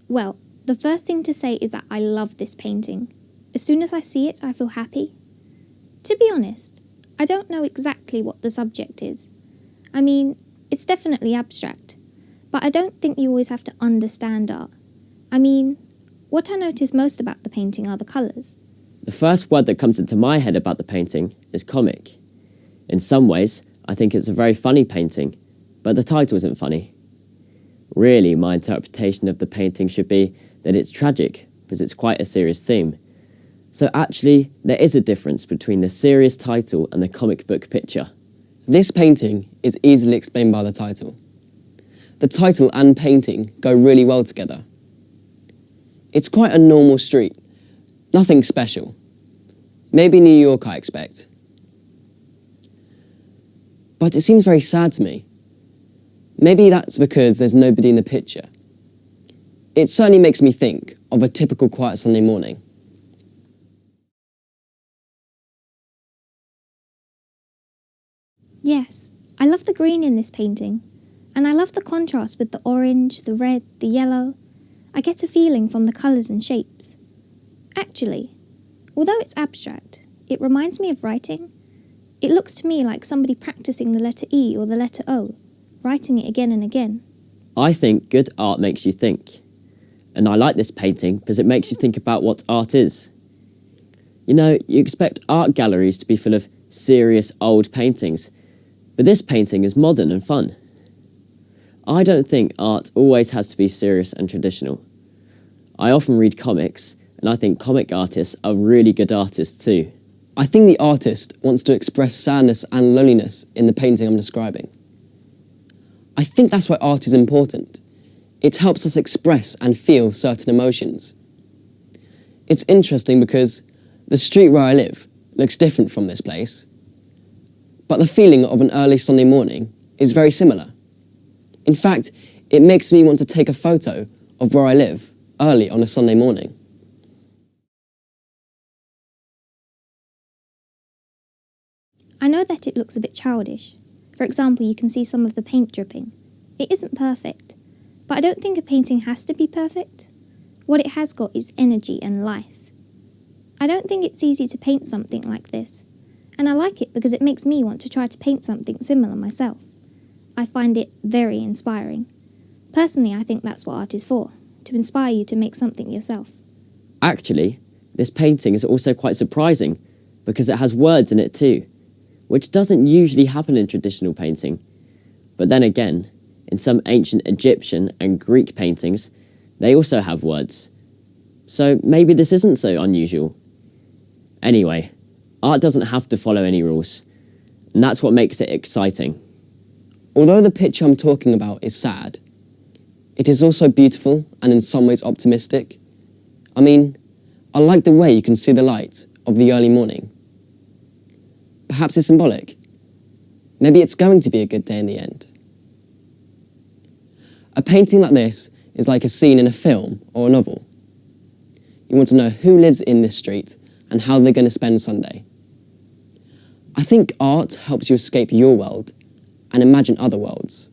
Well, the first thing to say is that I love this painting. As soon as I see it, I feel happy. To be honest, I don't know exactly what the subject is. I mean, it's definitely abstract, but I don't think you always have to understand art. I mean, what I notice most about the painting are the colours. The first word that comes into my head about the painting is comic. In some ways, I think it's a very funny painting, but the title isn't funny. Really, my interpretation of the painting should be that it's tragic, because it's quite a serious theme. So actually, there is a difference between the serious title and the comic book picture. This painting is easily explained by the title. The title and painting go really well together. It's quite a normal street, nothing special. Maybe New York, I expect. But it seems very sad to me. Maybe that's because there's nobody in the picture. It certainly makes me think of a typical quiet Sunday morning. Yes, I love the green in this painting, and I love the contrast with the orange, the red, the yellow. I get a feeling from the colours and shapes. Actually, although it's abstract, it reminds me of writing. It looks to me like somebody practising the letter E or the letter O, writing it again and again. I think good art makes you think. And I like this painting because it makes you think about what art is. You know, you expect art galleries to be full of serious old paintings, but this painting is modern and fun. I don't think art always has to be serious and traditional. I often read comics, and I think comic artists are really good artists too. I think the artist wants to express sadness and loneliness in the painting I'm describing. I think that's why art is important. It helps us express and feel certain emotions. It's interesting because the street where I live looks different from this place, but the feeling of an early Sunday morning is very similar. In fact, it makes me want to take a photo of where I live early on a Sunday morning. I know that it looks a bit childish. For example, you can see some of the paint dripping. It isn't perfect, but I don't think a painting has to be perfect. What it has got is energy and life. I don't think it's easy to paint something like this, and I like it because it makes me want to try to paint something similar myself. I find it very inspiring. Personally, I think that's what art is for, to inspire you to make something yourself. Actually, this painting is also quite surprising because it has words in it too, which doesn't usually happen in traditional painting. But then again, in some ancient Egyptian and Greek paintings, they also have words. So maybe this isn't so unusual. Anyway, art doesn't have to follow any rules, and that's what makes it exciting. Although the picture I'm talking about is sad, it is also beautiful and in some ways optimistic. I mean, I like the way you can see the light of the early morning. Perhaps it's symbolic. Maybe it's going to be a good day in the end. A painting like this is like a scene in a film or a novel. You want to know who lives in this street and how they're going to spend Sunday. I think art helps you escape your world and imagine other worlds.